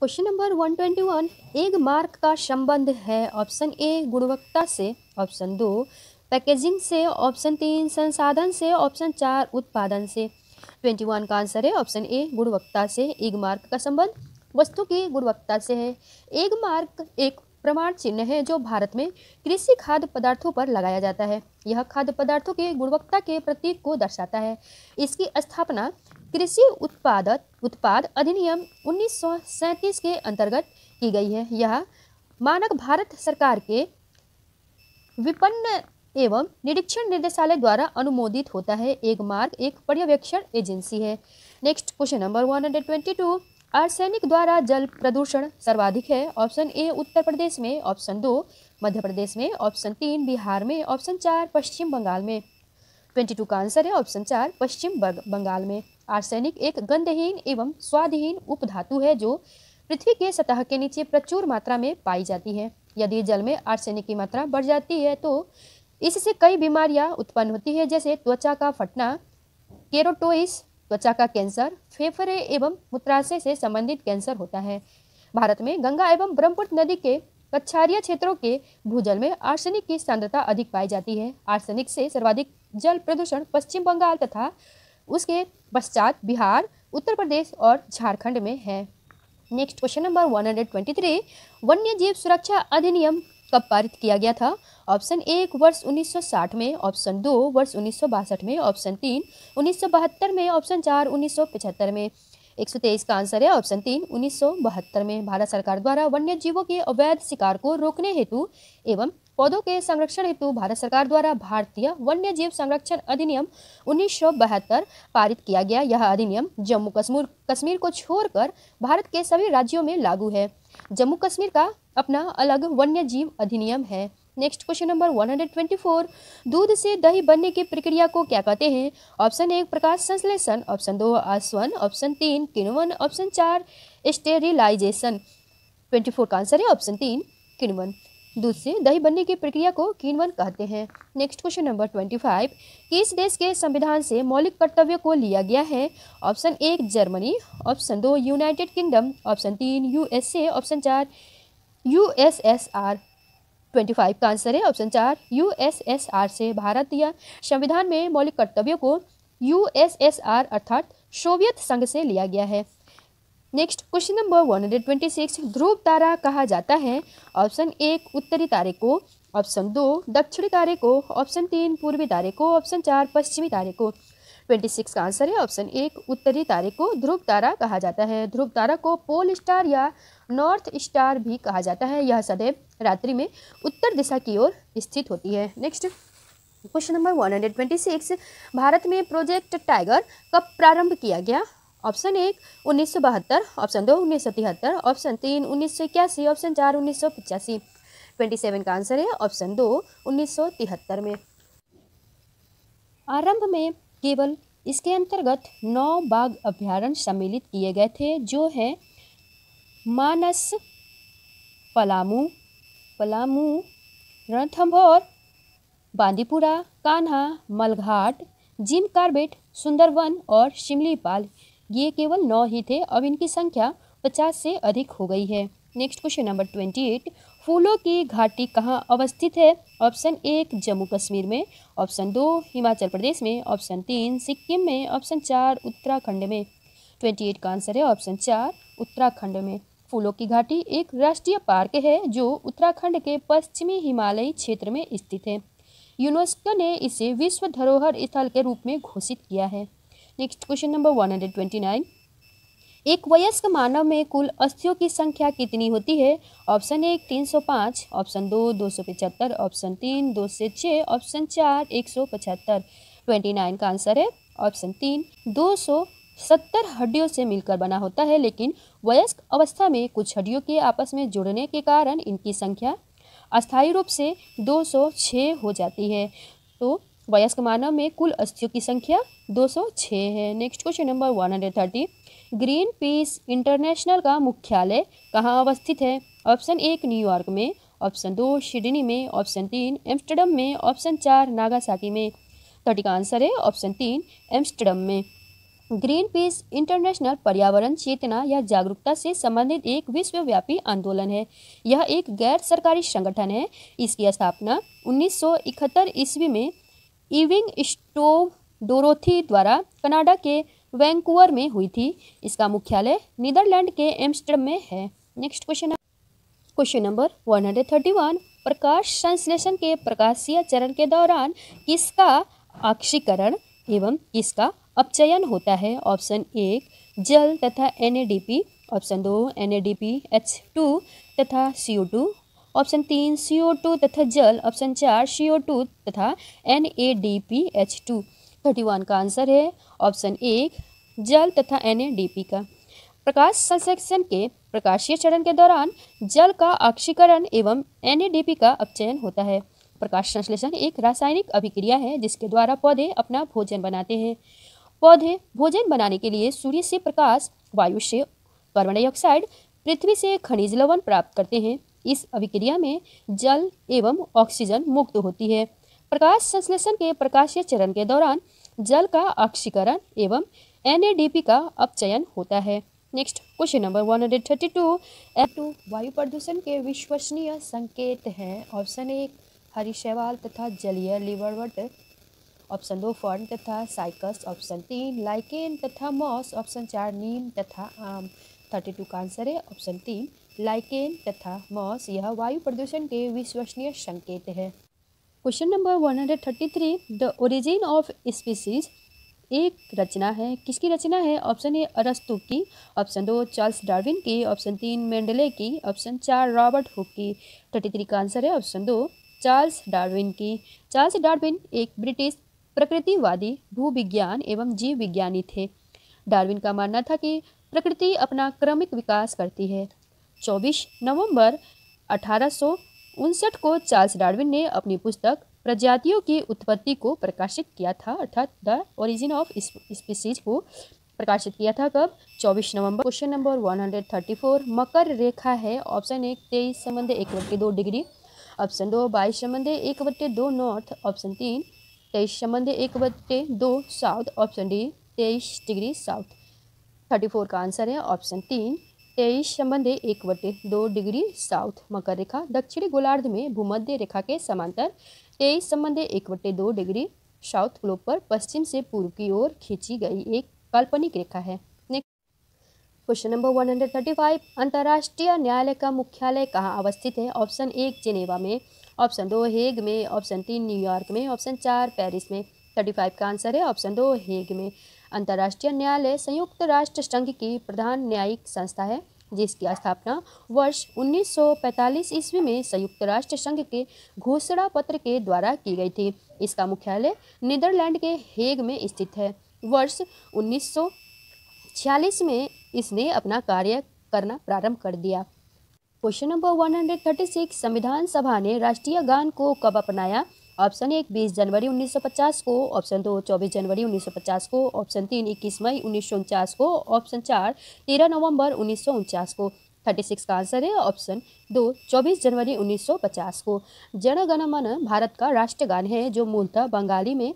Question number 121, एक mark का संबंध है ऑप्शन ए गुणवत्ता से, ऑप्शन 2 पैकेजिंग से, ऑप्शन 3 संसाधन से, ऑप्शन 4 उत्पादन से। 21 का आंसर है ऑप्शन ए गुणवत्ता से। एक मार्क का संबंध वस्तु की गुणवत्ता से है। एक मार्क एक प्रमाण चिन्ह है जो भारत में कृषि खाद्य पदार्थों पर लगाया जाता है। यह खाद्य पदार्थों की गुणवत्ता के प्रतीक को दर्शाता है। इसकी स्थापना कृषि उत्पाद अधिनियम 1937 के अंतर्गत की गई है। यह मानक भारत सरकार के विपणन एवं निरीक्षण निर्देशालय द्वारा अनुमोदित होता है। एक मार्क एक पर्यवेक्षण एजेंसी है। नेक्स्ट क्वेश्चन नंबर 122, आर्सेनिक द्वारा जल प्रदूषण सर्वाधिक है। ऑप्शन ए उत्तर प्रदेश में, ऑप्शन 2 मध्य प्रदेश में, ऑप्शन 3 बिहार में, ऑप्शन 4 पश्चिम बंगाल में। 22 का आंसर है ऑप्शन 4 पश्चिम बंगाल में। आर्सेनिक एक गंधहीन एवं स्वादहीन उपधातु है जो पृथ्वी के सतह के नीचे प्रचुर मात्रा में पाई जाती है। यदि जल में आर्सेनिक की मात्रा बढ़ जाती है तो इससे कई बीमारियां उत्पन्न होती है, जैसे त्वचा का फटना, केरोटोइस, त्वचा का कैंसर, फेफड़े एवं मूत्राशय से संबंधित कैंसर होता है। भारत में गंगा एवं ब्रह्मपुत्र नदी के कछारिया क्षेत्रों के भूजल में आर्सेनिक की सांद्रता अधिक पाई जाती है। आर्सेनिक से सर्वाधिक जल प्रदूषण पश्चिम बंगाल तथा उसके पश्चात बिहार, उत्तर प्रदेश और झारखंड में है। नेक्स्ट क्वेश्चन नंबर 123, वन्य जीव सुरक्षा अधिनियम कब पारित किया गया था? ऑप्शन 1 वर्ष 1960 में, ऑप्शन 2 वर्ष 1962 में, ऑप्शन 3 1972 में, ऑप्शन 4 1975 में। 123 का आंसर है ऑप्शन 3 1972 में। भारत सरकार द्वारा वन्य जीवों के अवैध शिकार को रोकने हेतु एवं पौधों के संरक्षण हेतु भारत सरकार द्वारा भारतीय वन्य जीव संरक्षण अधिनियम 1972 पारित किया गया। यह अधिनियम जम्मू कश्मीर को छोड़कर भारत के सभी राज्यों में लागू है। जम्मू कश्मीर का अपना अलग वन्य जीव अधिनियम है। नेक्स्ट क्वेश्चन नंबर 124, दूध से दही बनने की प्रक्रिया को क्या कहते हैं? ऑप्शन 1 प्रकाश संश्लेषण, ऑप्शन 2 आसवन, ऑप्शन 3 किण्वन, ऑप्शन 4 स्टेरिलाइजेशन। 24 का आंसर है ऑप्शन 3 किण्वन। दूध से दही बनने की प्रक्रिया को किण्वन कहते हैं। नेक्स्ट क्वेश्चन नंबर 25, किस देश के संविधान से मौलिक कर्तव्यों को लिया गया है? Option 1 Germany, option 2 United kingdom, option 3 USA, option 4 USSR. 25 का आंसर है ऑप्शन 4 यूएसएसआर से। भारतीय संविधान में मौलिक कर्तव्यों को यूएसएसआर अर्थात सोवियत संघ से लिया गया है। नेक्स्ट क्वेश्चन नंबर 126, ध्रुव तारा कहा जाता है? ऑप्शन 1 उत्तरी तारे को, ऑप्शन 2 दक्षिणी तारे को, ऑप्शन 3 पूर्वी तारे को, ऑप्शन 4 पश्चिमी तारे को। 26 का आंसर है ऑप्शन 1 उत्तरी तारे को ध्रुव तारा कहा जाता है। ध्रुव तारा को पोल स्टार या नॉर्थ स्टार भी कहा जाता है। यह सदैव रात्रि में उत्तर दिशा की ओर स्थित होती है। नेक्स्ट क्वेश्चन नंबर 126, भारत में प्रोजेक्ट टाइगर कब प्रारंभ किया गया? Option 1 1972, option 2 1973, option 3 1981, option 4 1985। 27 का आंसर है ऑप्शन 2 1973 में। आरंभ में केवल इसके अंतर्गत 9 बाघ अभ्यारण्य सम्मिलित किए गए थे, जो है मानस, पलामू, रणथंभौर, बांदीपुरा, कान्हा, मलघाट, जिम कार्बेट, सुंदरवन और शिमलीपाल। ये केवल 9 ही थे, अब इनकी संख्या 50 से अधिक हो गई है। नेक्स्ट क्वेश्चन नंबर 28, फूलों की घाटी कहाँ अवस्थित है? ऑप्शन 1 जम्मू कश्मीर में, ऑप्शन 2 हिमाचल प्रदेश में, ऑप्शन 3 सिक्किम में, ऑप्शन 4 उत्तराखंड में। 28 का आंसर है ऑप्शन 4 उत्तराखंड में। फूलों की घाटी एक राष्ट्रीय पार्क है जो उत्तराखंड के पश्चिमी हिमालयी क्षेत्र में स्थित है। यूनेस्को ने इसे विश्व धरोहर स्थल के रूप में घोषित किया है। नेक्स्ट क्वेश्चन नंबर 129, एक वयस्क मानव में कुल अस्थियों की संख्या कितनी होती है? ऑप्शन 1 305, ऑप्शन 2 275, ऑप्शन 3 2 से 6, ऑप्शन 4 175। 29 का आंसर है ऑप्शन 3 270 हड्डियों से मिलकर बना होता है, लेकिन वयस्क अवस्था में कुछ हड्डियों के आपस में जुड़ने के कारण इनकी संख्या अस्थायी रूप से 206 हो जाती है। तो वयस्क मानव में कुल अस्थियों की संख्या 206 है। Next question number 130, green peas international का मुख्यालय कहाँ अवस्थित है? ऑप्शन 1 न्यूयॉर्क में, ऑप्शन 2 सिडनी में, ऑप्शन 3 एम्स्टर्डम में, ऑप्शन 4 नागासाकी में। 30 का आंसर है ऑप्शन 3 एम्स्टर्डम में। ग्रीन पीस इंटरनेशनल पर्यावरण चेतना या जागरूकता से संबंधित एक विश्वव्यापी आंदोलन है। यह एक गैर सरकारी संगठन है। इसकी स्थापना 1971 ईस्वी में इविंग स्टोव डोरोथी द्वारा कनाडा के वैंकूवर में हुई थी। इसका मुख्यालय नीदरलैंड के एम्स्टर्डम में है। Next question number 131। प्रकाश संश्लेषण के प्रकाशीय चरण के दौरान किसका ऑक्सीकरण एवं किसका अपचयन होता है? ऑप्शन 1 जल तथा NADP, ऑप्शन 2 NADPH2 तथा CO2, ऑप्शन 3 CO2 तथा जल, ऑप्शन 4 CO2 तथा NADPH2। 31 का आंसर है ऑप्शन 1 जल तथा NADP का। प्रकाश संश्लेषण के प्रकाशीय चरण के दौरान जल का ऑक्सीकरण एवं NADP का अपचयन होता है। प्रकाश संश्लेषण एक रासायनिक अभिक्रिया है जिसके द्वारा पौधे अपना भोजन बनाते हैं। पौधे भोजन बनाने के लिए सूर्य से प्रकाश, वायु से कार्बन डाइऑक्साइड, पृथ्वी से खनिज लवण प्राप्त करते हैं। इस अभिक्रिया में जल एवं ऑक्सीजन मुक्त होती है। प्रकाश संश्लेषण के प्रकाशीय चरण के दौरान जल का ऑक्सीकरण एवं NADP का अपचयन होता है। Next question number 132। वायु प्रदूषण के विश्वसनीय संकेत हैं। ऑप्शन 1 हरी शैवाल तथा जलीय लिवर्वट, ऑप्शन 2 फर्न तथा साइकस, ऑप्शन 3 लाइकेन तथा मॉस, ऑप्शन 4 नीम तथा आम। 32 का आंसर है ऑप्शन 3 लाइकेन तथा मॉस। यह वायु प्रदूषण के विश्वसनीय संकेत है। Question number 133। The origin of species एक रचना है। किसकी रचना है? ऑप्शन 1 अरस्तु की, ऑप्शन 2 चार्ल्स डार्विन की, ऑप्शन 3 मेंडले की, ऑप्शन 4 रॉबर्ट हुक की। 33 का आंसर है ऑप्शन 2 चार्ल्स डार्विन की। चार्ल्स डार्विन एक ब्रिटिश प्रकृतिवादी, भूविज्ञान एवं जीव विज्ञानी थे। डार्विन का मानना था कि प्रकृति अपना क्रमिक विकास करती है। 24 नवंबर 1859 को चार्ल्स डार्विन ने अपनी पुस्तक प्रजातियों की उत्पत्ति को प्रकाशित किया था, अर्थात द ओरिजिन ऑफ स्पीसीज को प्रकाशित किया था। कब? 24 नवंबर। Question number 134। मकर रेखा है। Option 1 23.1/2 degree, option 2 22.1/2 north, option 3 23.1/2 south, option D 23 degree south. 34 का आंसर है ऑप्शन 3 23.1/2 डिग्री साउथ। मकर रेखा दक्षिणी गोलार्ध में भूमध्य रेखा के समांतर 23.1/2 डिग्री साउथ ग्लोब पर पश्चिम से पूर्व की ओर खींची गई एक काल्पनिक रेखा है। Question number 135। अंतर्राष्ट्रीय न्यायालय का मुख्यालय कहाँ अवस्थित है? ऑप्शन 1 जेनेवा में, ऑप्शन 2 हेग में, ऑप्शन 3 न्यूयॉर्क में, ऑप्शन 4 पेरिस में। 35 का आंसर है ऑप्शन 2 हेग में। अंतर्राष्ट्रीय न्यायालय संयुक्त राष्ट्र संघ की प्रधान न्यायिक संस्था है जिसकी स्थापना वर्ष 1945 ईस्वी में संयुक्त राष्ट्र संघ के घोषणा पत्र के द्वारा की गई थी। इसका मुख्यालय नीदरलैंड के हेग में स्थित है। वर्ष 1946 में इसने अपना कार्य करना प्रारंभ कर दिया। Question number 136। संविधान सभा ने राष्ट्रीय गान को कब अपनाया? ऑप्शन 1 20 जनवरी 1950 को, ऑप्शन 2 24 जनवरी 1950 को, ऑप्शन 3 21 मई 1949 को, ऑप्शन 4 13 नवंबर 1949 को। 36 का आंसर है ऑप्शन 2 24 जनवरी 1950 को। जन गण मन भारत का राष्ट्रगान है जो मूलतः बंगाली में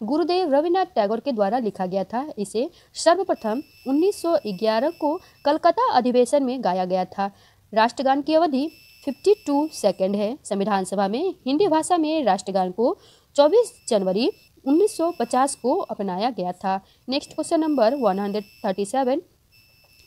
गुरुदेव रविन्द्रनाथ टैगोर के द्वारा लिखा गया था। इसे सर्वप्रथम 1911 को कलकत्ता अधिवेशन में गाया गया था। राष्ट्रगान की अवधि 52 सेकंड है। संविधान सभा में हिंदी भाषा में राष्ट्रगान को 24 जनवरी 1950 को अपनाया गया था। Next question number 137।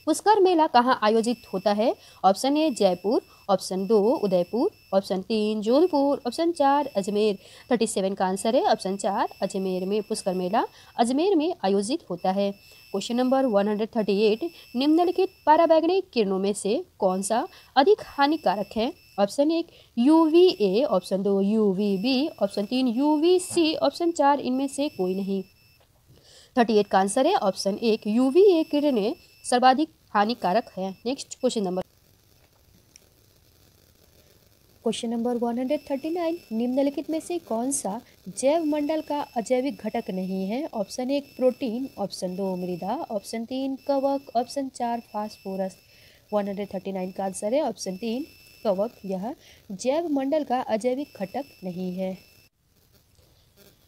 पुष्कर मेला कहाँ आयोजित होता है? Option 1 Jaipur, option 2 Udaipur, option 3 Jodhpur, option 4 Ajmer. 37 का आंसर है ऑप्शन 4 अजमेर में। पुष्कर मेला अजमेर में आयोजित होता है। Question number 138। निम्नलिखित पराबैंगनी किरणों में से कौन सा अधिक हानिकारक है? Option 1 UVA, option 2 UVB, option 3 UVC, option 4 इनमें से कोई नहीं। 38 का आंसर है ऑप्शन 1 UVA किरणें सर्वाधिक हानिकारक है। Next question number 139। निम्नलिखित में से कौन सा जैव मंडल का अजैविक घटक नहीं है? ऑप्शन 1 प्रोटीन, ऑप्शन 2 मृदा, ऑप्शन 3 कवक, ऑप्शन 4 फास्फोरस। 139 का आंसर है ऑप्शन 3 कवक। यह जैव मंडल का अजैविक घटक नहीं है।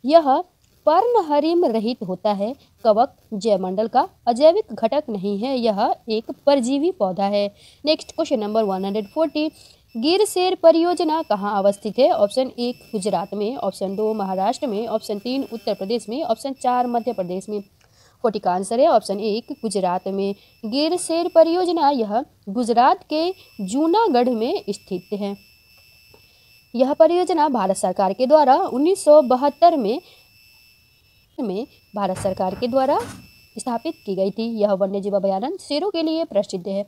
यह पर्णहरिम रहित होता है। कवक जैवमंडल का अजैविक घटक नहीं है, यह एक परजीवी पौधा है। नेक्स्ट क्वेश्चन नंबर 140, गिर शेर परियोजना कहाँ अवस्थित है? ऑप्शन 1 गुजरात में, ऑप्शन 2 महाराष्ट्र में, ऑप्शन 3 उत्तर प्रदेश में, ऑप्शन 4 मध्य प्रदेश में। 40 का आंसर है ऑप्शन 1 गुजरात में। गिर शेर परियोजना यह गुजरात के जूनागढ़ में स्थित है। यह परियोजना भारत सरकार के द्वारा 1972 में भारत सरकार के द्वारा स्थापित की गई थी। यह वन्यजीव अभयारण्य शेरों के लिए प्रसिद्ध है।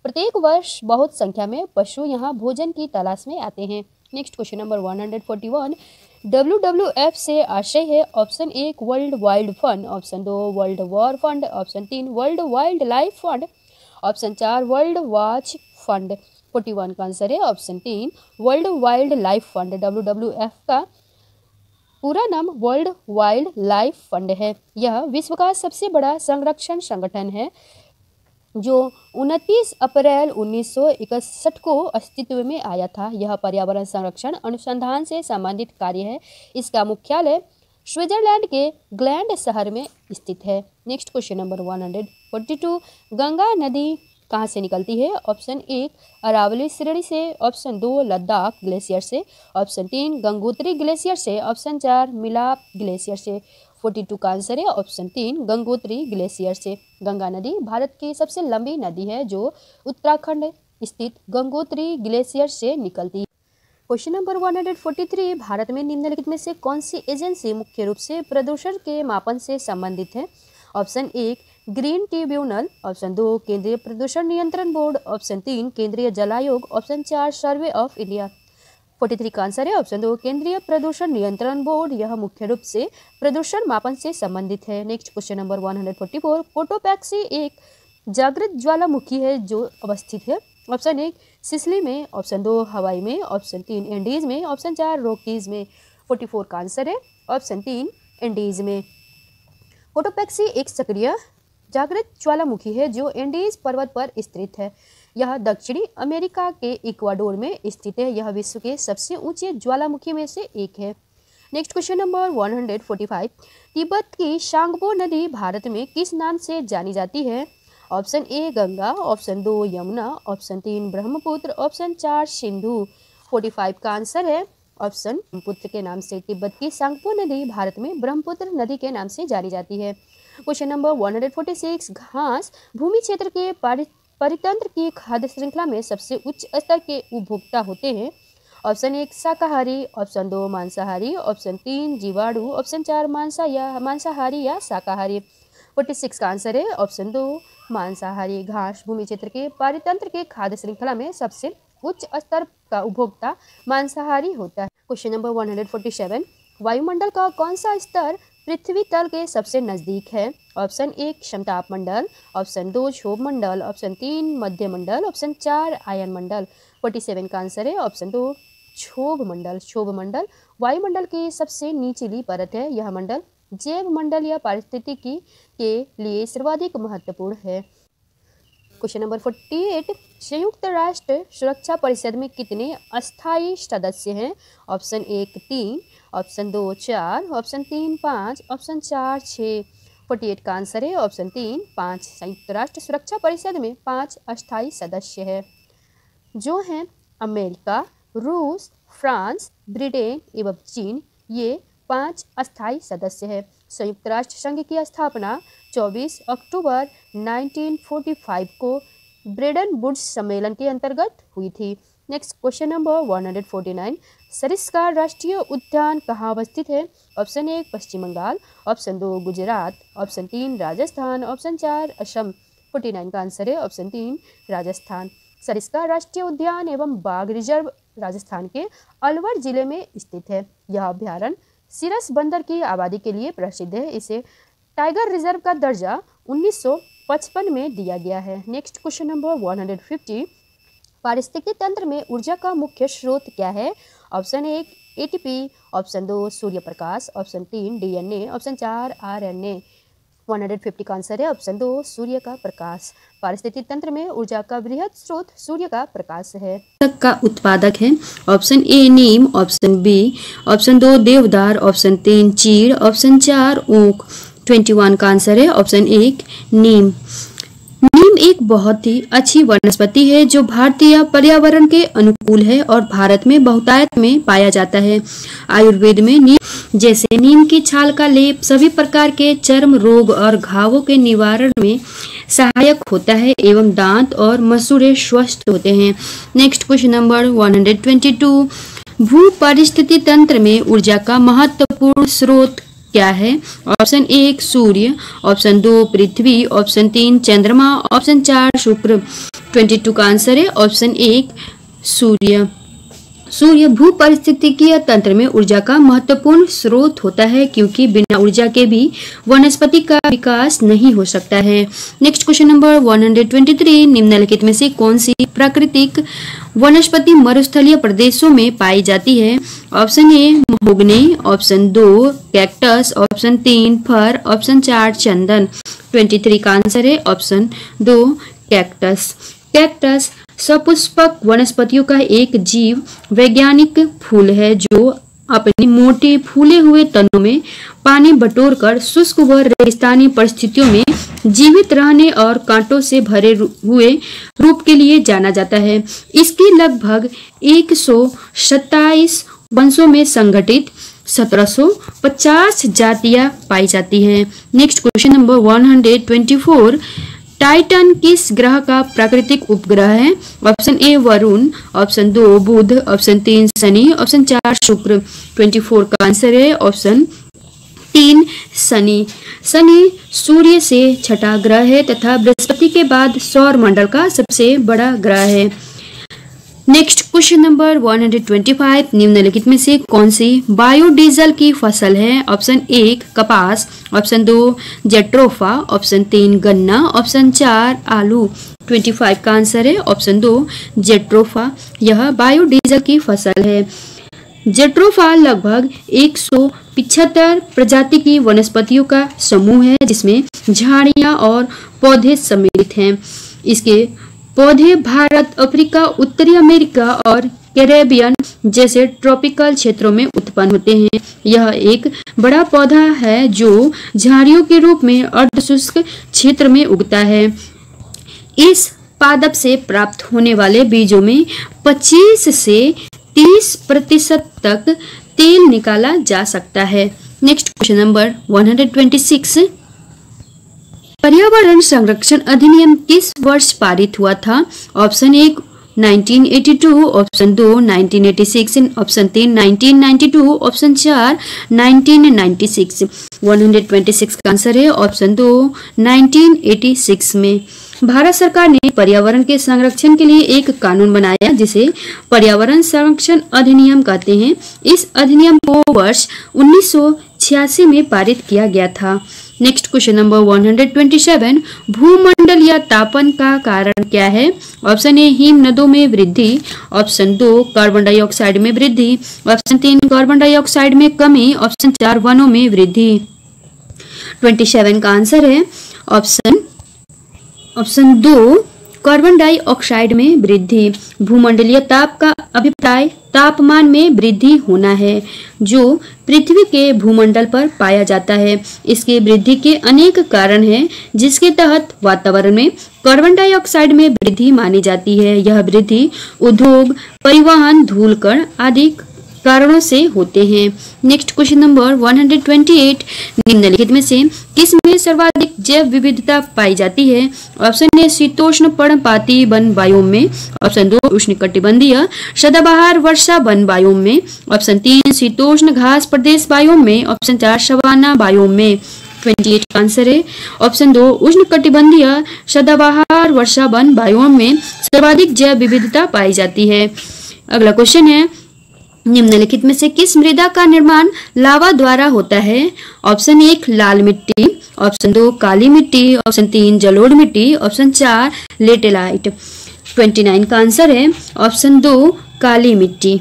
प्रत्येक वर्ष बहुत संख्या में पशु यहाँ भोजन की तलाश में आते हैं। नेक्स्ट क्वेश्चन नंबर 141, WWF से आशय है? Option 1 world wild fund, option 2 world war fund, option 3 world wild life fund, option 4 world watch fund. 41 का आंसर है option 3 world wild life fund. WWF का पूरा नाम वर्ल्ड वाइल्ड लाइफ फंड है। यह विश्व का सबसे बड़ा संरक्षण संगठन है जो 29 अप्रैल 1961 को अस्तित्व में आया था। यह पर्यावरण संरक्षण अनुसंधान से संबंधित कार्य है। इसका मुख्यालय स्विट्जरलैंड के ग्लैंड शहर में स्थित है। नेक्स्ट क्वेश्चन नंबर 142, गंगा नदी कहाँ से निकलती है? ऑप्शन 1 अरावली श्रेणी से, ऑप्शन 2 लद्दाख ग्लेशियर से, ऑप्शन 3 गंगोत्री ग्लेशियर से, ऑप्शन 4 मिलाप ग्लेशियर से। 42 का आंसर है ऑप्शन 3 गंगोत्री ग्लेशियर से। गंगा नदी भारत की सबसे लंबी नदी है जो उत्तराखंड स्थित गंगोत्री ग्लेशियर से निकलती है। क्वेश्चन नंबर 143, भारत में निम्नलिखित में से कौन सी एजेंसी मुख्य रूप से प्रदूषण के मापन से संबंधित है? ऑप्शन 1 ग्रीन ट्रिब्यूनल, ऑप्शन 2 केंद्रीय प्रदूषण नियंत्रण बोर्ड, ऑप्शन 3 केंद्रीय जल आयोग, ऑप्शन 4 सर्वे ऑफ इंडिया। 43 का आंसर है ऑप्शन 2 केंद्रीय प्रदूषण नियंत्रण बोर्ड। यह मुख्य रूप से प्रदूषण मापन से संबंधित है। नेक्स्ट क्वेश्चन नंबर 144, कोटोपैक्सी एक जागृत ज्वालामुखी है जो अवस्थित है? ऑप्शन 1 सिसिली में, ऑप्शन 2 हवाई में, ऑप्शन 3 एंडीज में, ऑप्शन 4 रॉकीज में। 44 का आंसर है ऑप्शन 3 एंडीज में। कोटोपैक्सी एक सक्रिय जागृत ज्वालामुखी है जो एंडीज पर्वत पर स्थित है। यह दक्षिणी अमेरिका के इक्वाडोर में स्थित है। यह विश्व के सबसे ऊंचे ज्वालामुखी में से एक है। नेक्स्ट क्वेश्चन नंबर 145, तिब्बत की शांगपो नदी भारत में किस नाम से जानी जाती है? Option 1 Ganga, option 2 Yamuna, option 3 Brahmaputra, option 4 Sindhu. 45 का आंसर है ऑप्शन ब्रह्मपुत्र के नाम से। तिब्बत की शांगपो नदी भारत में ब्रह्मपुत्र नदी के नाम से जानी जाती है। क्वेश्चन नंबर 146, घास भूमि क्षेत्र के परितंत्र की खाद्य श्रृंखला में सबसे उच्च स्तर के उपभोक्ता होते हैं? ऑप्शन 1 शाकाहारी, ऑप्शन 2 मांसाहारी, ऑप्शन 3 जीवाणु, ऑप्शन 4 मांसाहारी या शाकाहारी। 46 का आंसर है ऑप्शन 2 मांसाहारी। घास भूमि क्षेत्र के परितंत्र के खाद्य श्रृंखला में सबसे उच्च स्तर का उपभोक्ता मांसाहारी होता है। क्वेश्चन नंबर 147, वायुमंडल का कौन सा स्तर पृथ्वी तल के सबसे नजदीक है? ऑप्शन 1 समताप मंडल, ऑप्शन 2 क्षोभ मंडल, ऑप्शन 3 मध्य मंडल, ऑप्शन 4 आयन मंडल। 47 का आंसर है ऑप्शन 2 क्षोभ मंडल। क्षोभ मंडल वायुमंडल की सबसे निचली परत है। यह मंडल जैव मंडल या पारिस्थितिकी के लिए सर्वाधिक महत्वपूर्ण है। क्वेश्चन नंबर 48, संयुक्त राष्ट्र सुरक्षा परिषद में कितने अस्थायी सदस्य हैं? Option 1 3, option 2 4, option 3 5, option 4 6। 48 का आंसर है ऑप्शन 3 5। संयुक्त राष्ट्र सुरक्षा परिषद में 5 अस्थायी सदस्य हैं जो हैं अमेरिका, रूस, फ्रांस, ब्रिटेन एवं चीन। ये 5 अस्थायी सदस्य हैं। संयुक्त राष्ट्र संघ की स्थापना 24 अक्टूबर 1945 को ब्रेडन वुड्स सम्मेलन के अंतर्गत हुई थी। नेक्स्ट क्वेश्चन नंबर 149, सरिस्का राष्ट्रीय उद्यान कहाँ अवस्थित है? Option 1 Paschim Bangal, option 2 Gujarat, option 3 Rajasthan, option 4 Assam. 49 का आंसर है ऑप्शन 3 राजस्थान। सरिस्का राष्ट्रीय उद्यान एवं बाघ रिजर्व राजस्थान के अलवर जिले में स्थित है। यह अभ्यारण्य सिरस बंदर की आबादी के लिए प्रसिद्ध है। इसे टाइगर रिजर्व का दर्जा 1955 में दिया गया है। नेक्स्ट क्वेश्चन नंबर 150, पारिस्थितिकी तंत्र में ऊर्जा का मुख्य स्रोत क्या है? Option 1 ATP, option 2 Surya Prakash, option 3 DNA, option 4 RNA। 150 का आंसर है ऑप्शन 2 सूर्य का प्रकाश। पारिस्थितिक तंत्र में ऊर्जा का वृहद स्रोत सूर्य का प्रकाश है। का उत्पादक है ऑप्शन ए नीम, ऑप्शन बी, ऑप्शन 2 देवदार, ऑप्शन 3 चीड़, ऑप्शन 4 ऊख। 21 का आंसर है ऑप्शन 1 नीम। नीम एक बहुत ही अच्छी वनस्पति है जो भारतीय पर्यावरण के अनुकूल है और भारत में बहुतायत में पाया जाता है। आयुर्वेद में नीम जैसे नीम की छाल का लेप सभी प्रकार के चर्म रोग और घावों के निवारण में सहायक होता है एवं दांत और मसूड़े स्वस्थ होते हैं। नेक्स्ट क्वेश्चन नंबर 122, भू परिस्थिति तंत्र में ऊर्जा का महत्वपूर्ण स्रोत क्या है? ऑप्शन 1 सूर्य, ऑप्शन 2 पृथ्वी, ऑप्शन 3 चंद्रमा, ऑप्शन 4 शुक्र। 22 का आंसर है ऑप्शन 1 सूर्य। सूर्य भू परिस्थितिकीय तंत्र में ऊर्जा का महत्वपूर्ण स्रोत होता है क्योंकि बिना ऊर्जा के भी वनस्पति का विकास नहीं हो सकता है। नेक्स्ट क्वेश्चन नंबर 123, निम्नलिखित में से कौन सी प्राकृतिक वनस्पति मरुस्थलीय प्रदेशों में पाई जाती है? Option A mahogany, option 2 cactus, option 3 fir, option 4 चंदन। 23 का आंसर है ऑप्शन 2 कैक्टस। कैक्टस सपुष्पक वनस्पतियों का एक जीव वैज्ञानिक फूल है जो अपनी मोटे फूले हुए तनों में पानी बटोरकर शुष्क व रेगिस्तानी परिस्थितियों में जीवित रहने और कांटों से भरे हुए रूप के लिए जाना जाता है। इसकी लगभग 127 वंशों में संगठित 1750 जातियां पाई जाती हैं। नेक्स्ट क्वेश्चन नंबर 124, टाइटन किस ग्रह का प्राकृतिक उपग्रह है? Option A Varun, option 2 Budh, option 3 Shani, option 4 Shukra. 24 का आंसर है ऑप्शन 3 शनि। शनि सूर्य से छठा ग्रह है तथा बृहस्पति के बाद सौर मंडल का सबसे बड़ा ग्रह है। नेक्स्ट क्वेश्चन नंबर 125, निम्नलिखित में से कौन सी बायोडीजल की फसल है? ऑप्शन 1 कपास, ऑप्शन 2 जेट्रोफा, ऑप्शन 3 गन्ना, ऑप्शन 4 आलू। 25 का आंसर है ऑप्शन 2 जेट्रोफा। यह बायोडीजल की फसल है। जेट्रोफा लगभग 175 प्रजाति की वनस्पतियों का समूह है जिसमें झाड़ियां और पौधे सम्मिलित हैं। इसके पौधे भारत, अफ्रीका, उत्तरी अमेरिका और कैरेबियन जैसे ट्रॉपिकल क्षेत्रों में उत्पन्न होते हैं। यह एक बड़ा पौधा है जो झाड़ियों के रूप में अर्धशुष्क क्षेत्र में उगता है। इस पादप से प्राप्त होने वाले बीजों में 25 से 30% तक तेल निकाला जा सकता है। नेक्स्ट क्वेश्चन नंबर 126, पर्यावरण संरक्षण अधिनियम किस वर्ष पारित हुआ था? Option 1 1982, option 2 1986, option 3 1992, option 4 1996। 126 का आंसर है ऑप्शन 2 1986 में। भारत सरकार ने पर्यावरण के संरक्षण के लिए एक कानून बनाया जिसे पर्यावरण संरक्षण अधिनियम कहते हैं। इस अधिनियम को वर्ष 1986 में पारित किया गया था। नेक्स्ट क्वेश्चन नंबर 127, भूमंडल या तापन का कारण क्या है? ऑप्शन ए हिम नदों में वृद्धि, ऑप्शन 2 कार्बन डाइऑक्साइड में वृद्धि, ऑप्शन 3 कार्बन डाइऑक्साइड में कमी, ऑप्शन 4 वनों में वृद्धि। 27 का आंसर है ऑप्शन 2 कार्बन डाइऑक्साइड में वृद्धि। भूमंडलीय ताप का अभिप्राय तापमान में वृद्धि होना है जो पृथ्वी के भूमंडल पर पाया जाता है। इसके वृद्धि के अनेक कारण हैं जिसके तहत वातावरण में कार्बन डाइऑक्साइड में वृद्धि मानी जाती है। यह वृद्धि उद्योग, परिवहन, धूलकण आदि कारणों से होते हैं। नेक्स्ट क्वेश्चन नंबर 128, निम्नलिखित में से किस में सर्वाधिक जैव विविधता पाई जाती है? ऑप्शन ए शीतोष्ण पर्णपाती वन बायोम में, ऑप्शन 2 उष्णकटिबंधीय सदाबहार वर्षा वन बायोम में, ऑप्शन 3 शीतोष्ण घास प्रदेश बायोम में, ऑप्शन 4 सवाना बायोम में। 28 का आंसर है ऑप्शन 2 उष्णकटिबंधीय सदाबहार वर्षा वन बायोम में सर्वाधिक जैव विविधता पाई जाती है। अगला क्वेश्चन है, निम्नलिखित में से किस मृदा का निर्माण लावा द्वारा होता है? ऑप्शन 1 लाल मिट्टी, ऑप्शन 2 काली मिट्टी, ऑप्शन 3 जलोढ़ मिट्टी, ऑप्शन 4 लेटेलाइट। 29 का आंसर है ऑप्शन 2 काली मिट्टी।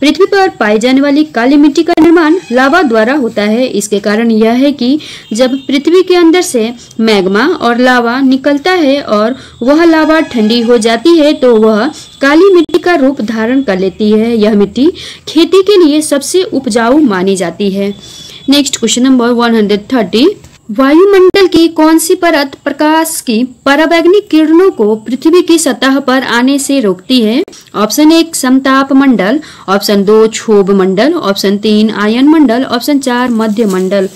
पृथ्वी पर पाई जाने वाली काली मिट्टी का निर्माण निर्माण लावा द्वारा होता है। इसके कारण यह है कि जब पृथ्वी के अंदर से मैग्मा और लावा निकलता है और वह लावा ठंडी हो जाती है तो वह काली मिट्टी का रूप धारण कर लेती है। यह मिट्टी खेती के लिए सबसे उपजाऊ मानी जाती है। Next question number 130। वायुमंडल की कौन सी परत प्रकाश की पराबैंगनी किरणों को पृथ्वी की सतह पर आने से रोकती है? ऑप्शन 1 समताप मंडल, ऑप्शन 2 क्षोभ मंडल, ऑप्शन 3 आयन मंडल, ऑप्शन 4 मध्य मंडल।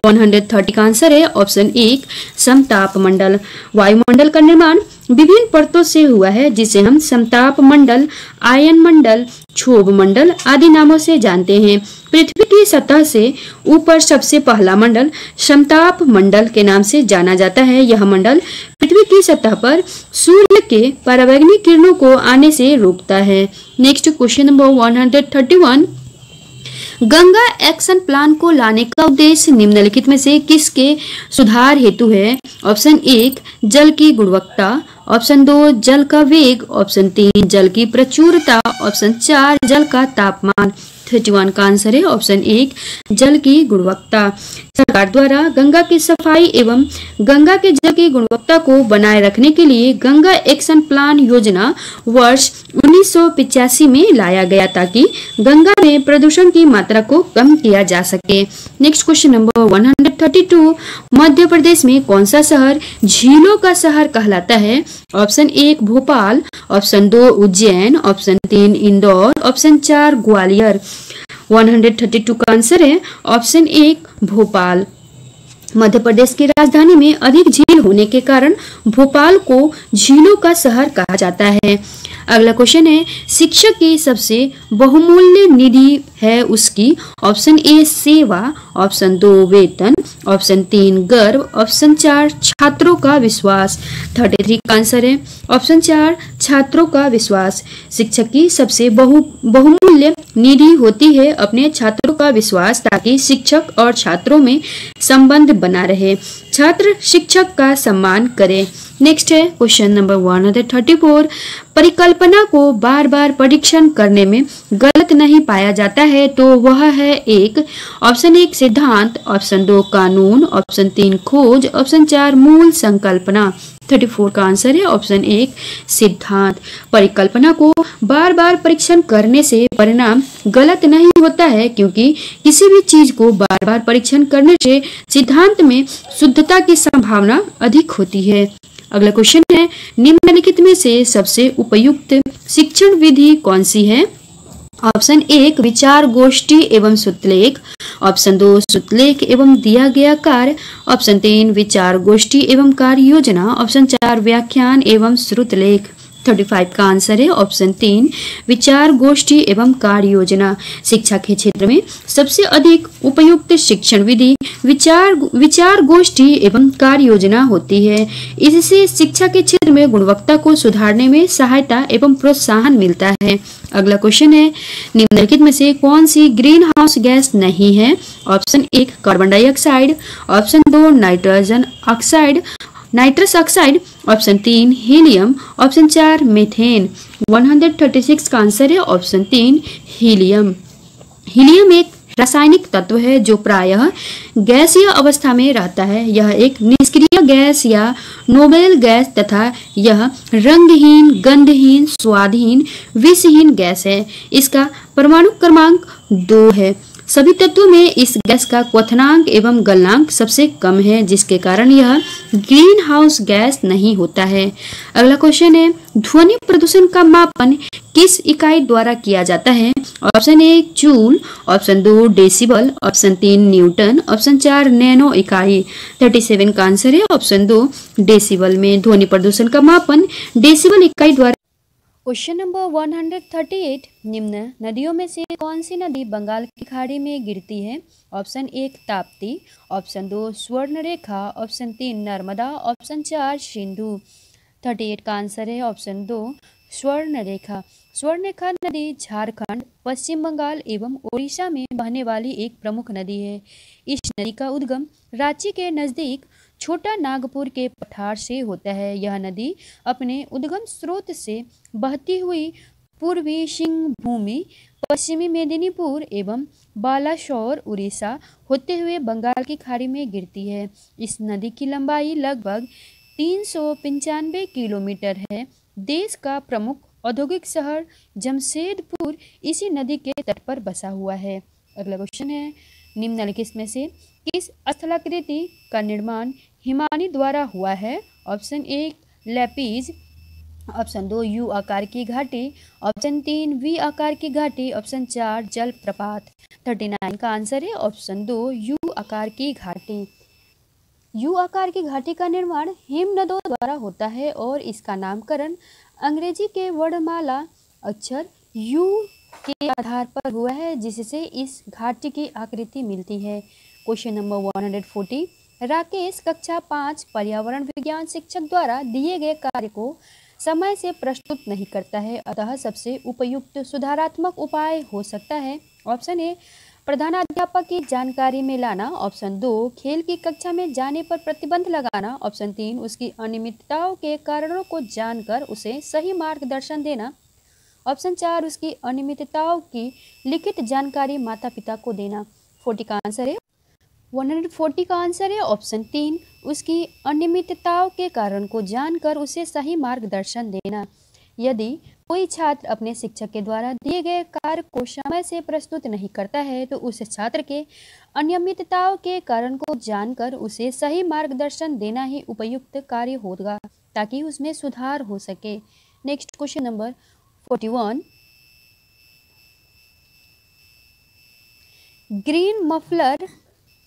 130 का आंसर है ऑप्शन 1 समताप मंडल। वायुमंडल का निर्माण विभिन्न परतों से हुआ है जिसे हम समताप मंडल, आयन मंडल, क्षोभ मंडल आदि नामों से जानते हैं। पृथ्वी की सतह से ऊपर सबसे पहला मंडल समताप मंडल के नाम से जाना जाता है। यह मंडल पृथ्वी की सतह पर सूर्य के पराबैंगनी किरणों को आने से रोकता है। Next question number 131। Ganga action plan को लाने का उद्देश्य निम्नलिखित में से किसके सुधार हेतु है? ऑप्शन 1 जल की गुणवत्ता, ऑप्शन 2 जल का वेग, ऑप्शन 3 जल की प्रचुरता, ऑप्शन 4 जल का तापमान। 31 का आंसर है ऑप्शन 1 जल की गुणवत्ता। सरकार द्वारा गंगा की सफाई एवं गंगा के जल की गुणवत्ता को बनाए रखने के लिए गंगा एक्शन प्लान योजना वर्ष 1985 में लाया गया ताकि गंगा में प्रदूषण की मात्रा को कम किया जा सके। Next question number 132। Madhya Pradesh में कौन सा शहर झीलों का शहर कहलाता है? Option 1 Bhopal, option 2 Ujjain, option 3 Indore, option 4 Gwalior. 132 का आंसर है ऑप्शन 1 भोपाल। मध्य प्रदेश की राजधानी में अधिक झील होने के कारण भोपाल को झीलों का शहर कहा जाता है। अगला क्वेश्चन है शिक्षक की सबसे बहुमूल्य निधि है उसकी? ऑप्शन ए सेवा, ऑप्शन 2 वेतन, ऑप्शन 3 गर्व, ऑप्शन 4 छात्रों का विश्वास। 33 का आंसर है ऑप्शन 4 छात्रों का विश्वास। शिक्षक की सबसे बहुमूल्य निधि होती है अपने छात्रों का विश्वास ताकि शिक्षक और छात्रों में संबंध बना रहे, छात्र शिक्षक का सम्मान करे। नेक्स्ट है क्वेश्चन नंबर 134। परिकल्पना को बार बार परीक्षण करने में गलत नहीं पाया जाता है तो वह है एक ऑप्शन 1 सिद्धांत, ऑप्शन 2 कानून, ऑप्शन 3 खोज, ऑप्शन 4 मूल संकल्पना। 34 का आंसर है ऑप्शन 1 सिद्धांत। परिकल्पना को बार बार परीक्षण करने से परिणाम गलत नहीं होता है क्योंकि किसी भी चीज को बार बार परीक्षण करने से सिद्धांत में शुद्धता की संभावना अधिक होती है। अगला क्वेश्चन है निम्नलिखित में से सबसे उपयुक्त शिक्षण विधि कौन सी है? ऑप्शन 1 विचार गोष्ठी एवं श्रुतलेख, ऑप्शन 2 श्रुतलेख एवं दिया गया कार्य, ऑप्शन 3 विचार गोष्ठी एवं कार्य योजना, ऑप्शन 4 व्याख्यान एवं श्रुतलेख। 35 का आंसर है ऑप्शन 3 विचार गोष्ठी एवं कार्य योजना। शिक्षा के क्षेत्र में सबसे अधिक उपयुक्त शिक्षण विधि विचार गोष्ठी एवं कार्य योजना होती है। इससे शिक्षा के क्षेत्र में गुणवत्ता को सुधारने में सहायता एवं प्रोत्साहन मिलता है। अगला क्वेश्चन है निम्नलिखित में से कौन सी ग्रीन हाउस गैस नहीं है? Option 1 carbon dioxide, option 2 nitrous oxide, option 3 helium, option 4 methane. 136 का आंसर है ऑप्शन 3 हीलियम। हीलियम एक रासायनिक तत्व है जो प्रायः गैसीय अवस्था में रहता है। यह एक निष्क्रिय गैस या नोबेल गैस तथा यह रंगहीन, गंधहीन, स्वादहीन, विषहीन गैस है। इसका परमाणु क्रमांक 2 है। सभी तत्वों में इस गैस का क्वथनांक एवं गलनांक सबसे कम है जिसके कारण यह ग्रीन हाउस गैस नहीं होता है। अगला क्वेश्चन है ध्वनि प्रदूषण का मापन किस इकाई द्वारा किया जाता है? Option 1 joule, option 2 decibel, option 3 Newton, option 4 nano इकाई। 37 का आंसर है ऑप्शन 2 डेसिबल में ध्वनि प्रदूषण का मापन डेसिबल इकाई द्वारा। Question number 138। निम्न नदियों में से कौन सी नदी बंगाल की खाड़ी में गिरती है? Option 1 Tapti, option 2 Subarnarekha, option 3 Narmada, option 4 Sindhu. 38 का आंसर है ऑप्शन 2 स्वर्णरेखा। स्वर्णरेखा नदी झारखंड, पश्चिम बंगाल एवं ओडिशा में बहने वाली एक प्रमुख नदी है। इस नदी का उद्गम रांची के नज़दीक छोटा नागपुर के पठार से होता है। यह नदी अपने उद्गम स्रोत से बहती हुई पूर्वी सिंहभूमि, पश्चिमी मेदिनीपुर एवं बालासोर उड़ीसा होते हुए बंगाल की खाड़ी में गिरती है। इस नदी की लंबाई लगभग 395 किलोमीटर है। देश का प्रमुख औद्योगिक शहर जमशेदपुर इसी नदी के तट पर बसा हुआ है। अगला क्वेश्चन है, निम्नलिखित में से किस स्थलाकृति का निर्माण हिमानी द्वारा हुआ है? Option A lapies, option 2 you आकार की घाटी, ऑप्शन 3 वी आकार की घाटी, ऑप्शन 4 जलप्रपात। 39 का आंसर है ऑप्शन 2 यू आकार की घाटी। यू आकार की घाटी का निर्माण हिमनदों द्वारा होता है और इसका नामकरण अंग्रेजी के वर्णमाला अक्षर यू के आधार पर हुआ है, जिससे इस घाटी की आकृति मिलती है। क्वेश्चन नंबर 140, राकेश कक्षा 5 पर्यावरण विज्ञान शिक्षक द्वारा दिए गए कार्य को समय से प्रस्तुत नहीं करता है, अतः सबसे उपयुक्त सुधारात्मक उपाय हो सकता है। ऑप्शन ए प्रधानाध्यापक की जानकारी में लाना, ऑप्शन 2 खेल की कक्षा में जाने पर प्रतिबंध लगाना, ऑप्शन 3 उसकी अनियमितताओं के कारणों को जानकर उसे सही मार्गदर्शन देना, ऑप्शन 4 उसकी अनियमितताओं की लिखित जानकारी माता पिता को देना। 40 का आंसर है 140 का आंसर है ऑप्शन 3 उसकी अनियमितताओं के कारण को जानकर उसे सही मार्गदर्शन देना। यदि कोई छात्र अपने शिक्षक के द्वारा दिए गए कार्य को समय से प्रस्तुत नहीं करता है तो उस छात्र के अनियमितताओं के कारण को जानकर उसे सही मार्गदर्शन देना ही उपयुक्त कार्य होगा, ताकि उसमें सुधार हो सके। Next question number 41, green muffler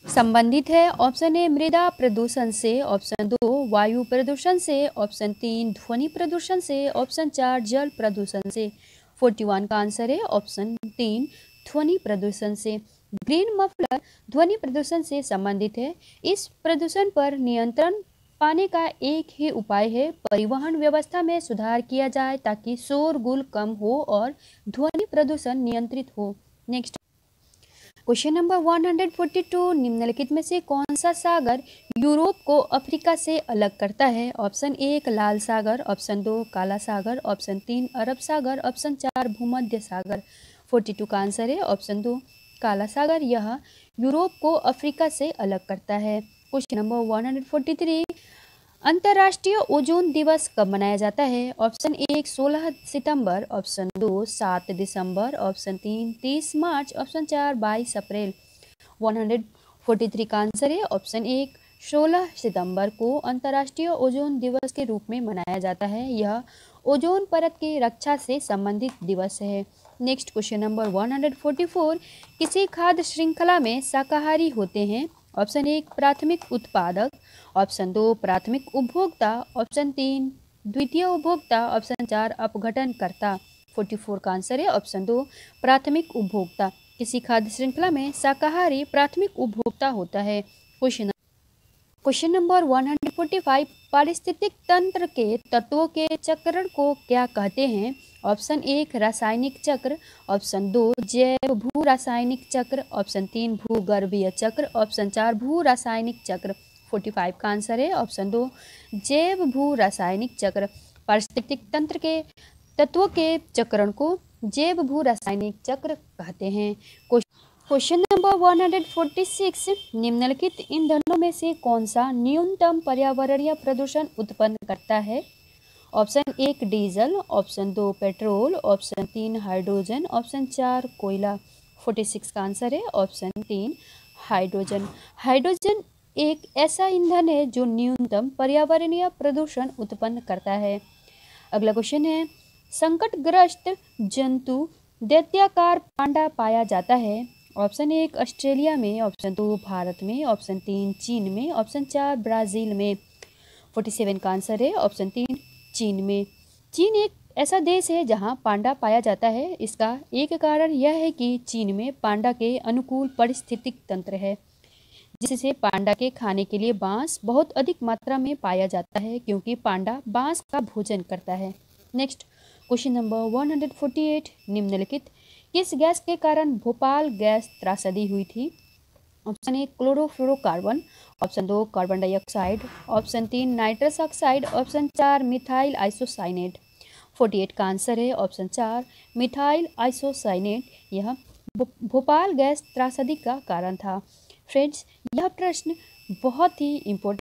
संबंधित है। ऑप्शन ए मृदा प्रदूषण से, ऑप्शन 2 वायु प्रदूषण से, ऑप्शन 3 ध्वनि प्रदूषण से, ऑप्शन 4 जल प्रदूषण से। 41 का आंसर है ऑप्शन 3 ध्वनि प्रदूषण से। ग्रीन मफलर ध्वनि प्रदूषण से संबंधित है। इस प्रदूषण पर नियंत्रण पाने का एक ही उपाय है, परिवहन व्यवस्था में सुधार किया जाए ताकि शोरगुल कम हो और ध्वनि प्रदूषण नियंत्रित हो। नेक्स्ट क्वेश्चन नंबर 142, निम्नलिखित में से कौन सा सागर यूरोप को अफ्रीका से अलग करता है? ऑप्शन 1 लाल सागर, ऑप्शन 2 काला सागर, ऑप्शन 3 अरब सागर, ऑप्शन 4 भूमध्य सागर। 42 का आंसर है ऑप्शन 2 काला सागर, यह यूरोप को अफ्रीका से अलग करता है। क्वेश्चन नंबर 143, अंतर्राष्ट्रीय ओजोन दिवस कब मनाया जाता है? ऑप्शन 1 16 सितंबर, ऑप्शन 2 7 दिसंबर, ऑप्शन 3 30 मार्च, ऑप्शन 4 22 अप्रैल। 143 का आंसर है ऑप्शन 1 16 सितंबर को अंतर्राष्ट्रीय ओजोन दिवस के रूप में मनाया जाता है। यह ओजोन परत की रक्षा से संबंधित दिवस है। नेक्स्ट क्वेश्चन नंबर 144, किसी खाद्य श्रृंखला में शाकाहारी होते हैं? ऑप्शन 1 प्राथमिक उत्पादक, ऑप्शन 2 प्राथमिक उपभोक्ता, ऑप्शन 3 द्वितीय उपभोक्ता, ऑप्शन 4 अपघटनकर्ता। 44 का आंसर है ऑप्शन 2 प्राथमिक उपभोक्ता। किसी खाद्य श्रृंखला में शाकाहारी प्राथमिक उपभोक्ता होता है। क्वेश्चन नंबर 145, पारिस्थितिक तंत्र के तत्वों के चक्रण को क्या कहते हैं? ऑप्शन 1 रासायनिक चक्र, ऑप्शन 2 जैव भू रासायनिक चक्र, ऑप्शन 3 भूगर्भीय चक्र, ऑप्शन 4 भू रासायनिक चक्र। 45 का आंसर है ऑप्शन 2 जैव भू रासायनिक चक्र। पारिस्थितिक तंत्र के तत्वों के चक्रण को जैव भू रासायनिक चक्र कहते हैं। क्वेश्चन नंबर 146, निम्नलिखित ईंधनों में से कौन सा न्यूनतम पर्यावरणीय प्रदूषण उत्पन्न करता है? Option 1 diesel, option 2 petrol, option 3 hydrogen, option 4 कोयला। 46 का आंसर है ऑप्शन 3 हाइड्रोजन। हाइड्रोजन एक ऐसा ईंधन है जो न्यूनतम पर्यावरणीय प्रदूषण उत्पन्न करता है। अगला क्वेश्चन है, संकटग्रस्त जंतु दैत्याकार पांडा पाया जाता है? ऑप्शन 1 ऑस्ट्रेलिया में, ऑप्शन 2 भारत में, ऑप्शन 3 चीन में, ऑप्शन 4 ब्राज़ील में। 47 का आंसर है ऑप्शन 3 चीन में। चीन एक ऐसा देश है जहां पांडा पाया जाता है। इसका एक कारण यह है कि चीन में पांडा के अनुकूल पारिस्थितिक तंत्र है, जिससे पांडा के खाने के लिए बांस बहुत अधिक मात्रा में पाया जाता है, क्योंकि पांडा बांस का भोजन करता है। नेक्स्ट क्वेश्चन नंबर 148, निम्नलिखित किस गैस के कारण भोपाल गैस त्रासदी हुई थी? Option 1 chlorofluorocarbon, option 2 carbon dioxide, option 3 nitrous oxide, option 4 methyl isocyanate. 48 का आंसर है ऑप्शन 4 मिथाइल आइसोसाइनेट। यह भोपाल गैस त्रासदी का कारण था। फ्रेंड्स, यह प्रश्न बहुत ही इम्पोर्टेंट।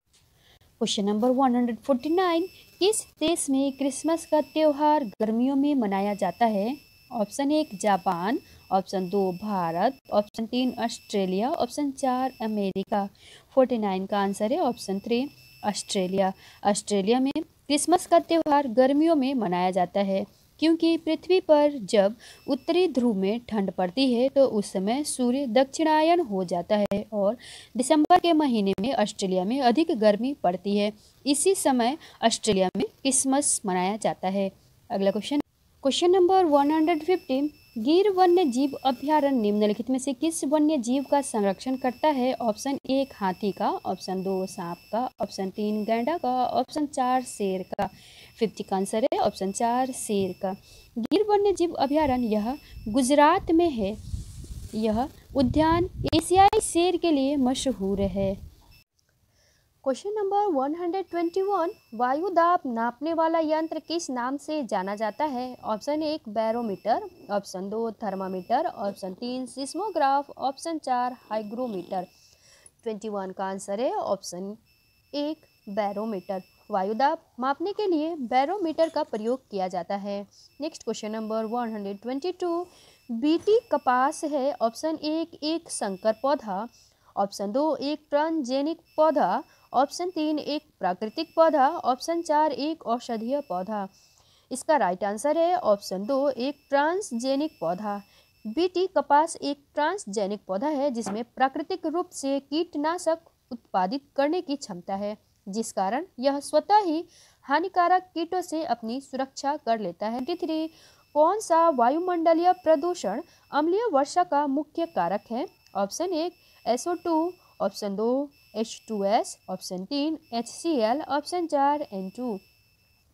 क्वेश्चन नंबर 149, किस देश में क्रिसमस का त्यौहार गर्मियों में मनाया जाता है? Option 1 Japan, option 2 Bharat, option 3 Australia, option 4 America. 49 का आंसर है ऑप्शन 3 ऑस्ट्रेलिया। ऑस्ट्रेलिया में क्रिसमस का त्यौहार गर्मियों में मनाया जाता है, क्योंकि पृथ्वी पर जब उत्तरी ध्रुव में ठंड पड़ती है तो उस समय सूर्य दक्षिणायन हो जाता है और दिसंबर के महीने में ऑस्ट्रेलिया में अधिक गर्मी पड़ती है। इसी समय ऑस्ट्रेलिया में क्रिसमस मनाया जाता है। अगला क्वेश्चन नंबर 150, गिर वन्य जीव अभ्यारण्य निम्नलिखित में से किस वन्य जीव का संरक्षण करता है? ऑप्शन 1 हाथी का, ऑप्शन 2 सांप का, ऑप्शन 3 गैंडा का, ऑप्शन 4 शेर का। 50 का आंसर है ऑप्शन 4 शेर का। गिर वन्य जीव अभ्यारण्य यह गुजरात में है। यह उद्यान एशियाई शेर के लिए मशहूर है। क्वेश्चन नंबर 121, वायु दाब नापने वाला यंत्र किस नाम से जाना जाता है? Option 1 barometer, option 2 thermometer, option 3 seismograph, option 4 hygrometer. 21 का आंसर है ऑप्शन 1 बैरोमीटर। वायु दाब मापने के लिए बैरोमीटर का प्रयोग किया जाता है। नेक्स्ट क्वेश्चन नंबर 122, बीटी कपास है। ऑप्शन 1 एक संकर पौधा, ऑप्शन 2 एक ट्रांसजेनिक पौधा, ऑप्शन 3 एक प्राकृतिक पौधा, ऑप्शन 4 एक औषधीय पौधा। इसका राइट आंसर है ऑप्शन 2 एक ट्रांसजेनिक पौधा। बीटी कपास एक ट्रांसजेनिक पौधा है जिसमें प्राकृतिक रूप से कीटनाशक उत्पादित करने की क्षमता है, जिस कारण यह स्वतः ही हानिकारक कीटों से अपनी सुरक्षा कर लेता है। 23, कौन सा वायुमंडलीय प्रदूषण अम्लीय वर्षा का मुख्य कारक है? Option 1 SO2, option 2 H2S, option 3 HCl, option 4 N2।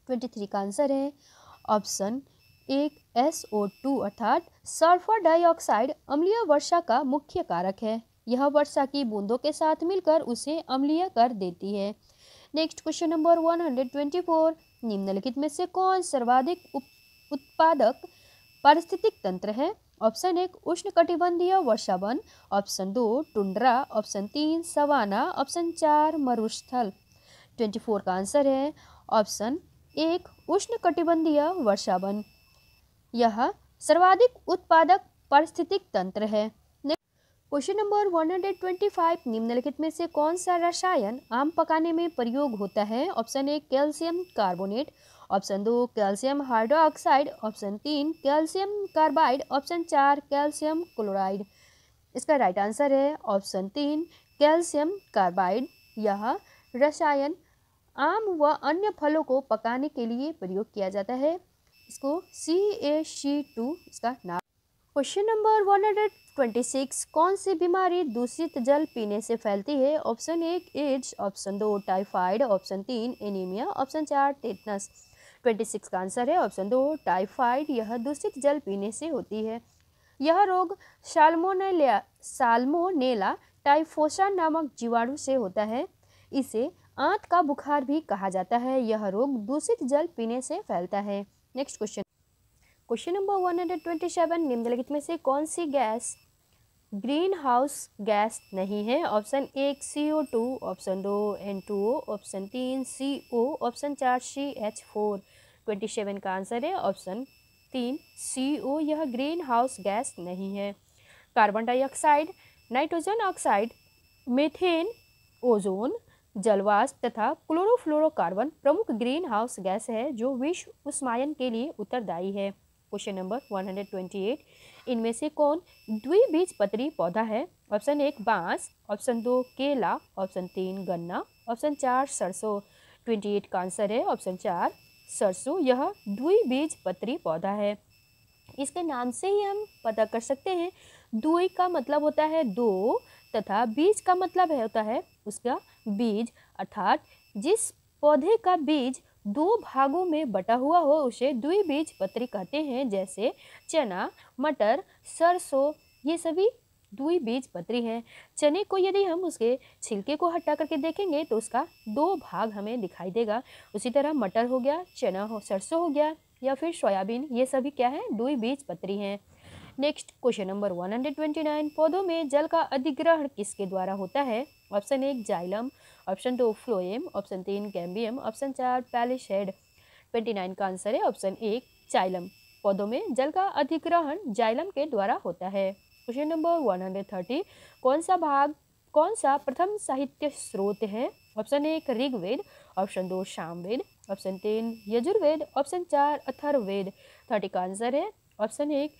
23 का आंसर है ऑप्शन 1 SO2 अर्थात सल्फर डाइऑक्साइड अम्लीय वर्षा का मुख्य कारक है। यह वर्षा की बूंदों के साथ मिलकर उसे अम्लीय कर देती है। नेक्स्ट क्वेश्चन नंबर 124, निम्नलिखित में से कौन सर्वाधिक उत्पादक पारिस्थितिक तंत्र है? ऑप्शन 1 उष्णकटिबंधीय वर्षावन, option 2 tundra, option 3 savanna, option 4 मरुस्थल। 24 का आंसर है ऑप्शन 1 उष्णकटिबंधीय वर्षावन। यह सर्वाधिक उत्पादक पारिस्थितिक तंत्र है। क्वेश्चन नंबर 125, निम्नलिखित में से कौन सा रसायन आम पकाने में प्रयोग होता है? Option 1 calcium carbonate, option 2 calcium hydroxide, option 3 calcium carbide, option 4 calcium chloride. इसका राइट आंसर है ऑप्शन 3 कैल्शियम कार्बाइड। यह रसायन आम व अन्य फलों को पकाने के लिए प्रयोग किया जाता है। इसको CaC2 इसका नाम। क्वेश्चन नंबर 126, कौन सी बीमारी दूषित जल पीने से फैलती है? Option 1 AIDS, option 2 typhoid, option 3 anaemia, option 4 tetanus. 26 का आंसर है ऑप्शन 2 टाइफाइड। यह दूषित जल पीने से होती है। यह रोग साल्मोनेला टाइफोसा नामक जीवाणु से होता है। इसे आंत का बुखार भी कहा जाता है। यह रोग दूषित जल पीने से फैलता है। नेक्स्ट क्वेश्चन नंबर 127, निम्नलिखित में से कौन सी गैस ग्रीन हाउस गैस नहीं है? Option 1 CO2, option 2 N2O, option 3 CO, option 4 CH4। 27 का आंसर है ऑप्शन 3 CO। यह ग्रीन हाउस गैस नहीं है। Carbon dioxide, nitrogen oxide, methane, ozone, जलवाष्प तथा क्लोरोफ्लोरोकार्बन प्रमुख ग्रीन हाउस गैस है जो विश्व उष्मायन के लिए उत्तरदायी है। क्वेश्चन नंबर 128, इनमें से कौन द्विबीजपत्री पौधा है? ऑप्शन 1 बांस, ऑप्शन 2 केला, ऑप्शन 3 गन्ना, ऑप्शन 4 सरसों। 28 का आंसर है ऑप्शन 4 सरसों। यह द्विबीजपत्री पौधा है। इसके नाम से ही हम पता कर सकते हैं, द्वि का मतलब होता है दो तथा बीज का मतलब होता है उसका बीज, अर्थात जिस पौधे का बीज दो भागों में बटा हुआ हो उसे द्विबीजपत्री कहते हैं। जैसे चना, मटर, सरसों, ये सभी द्विबीजपत्री हैं। चने को यदि हम उसके छिलके को हटा करके देखेंगे तो उसका दो भाग हमें दिखाई देगा। उसी तरह मटर हो गया, चना हो, सरसों हो गया, या फिर सोयाबीन, ये सभी क्या है, द्विबीजपत्री हैं। नेक्स्ट क्वेश्चन नंबर 129, पौधों में जल का अधिग्रहण किसके द्वारा होता है? Option 1 xylem, option 2 phloem, option 3 cambium, option 4 palisade. 29 का आंसर है ऑप्शन 1 जाइलम। पौधों में जल का अधिग्रहण जाइलम के द्वारा होता है। क्वेश्चन नंबर 130, कौन सा प्रथम साहित्य स्रोत है? Option 1 Rigveda, option 2 Samaveda, option 3 Yajurveda, option 4 Atharvaveda. 30 का आंसर है ऑप्शन 1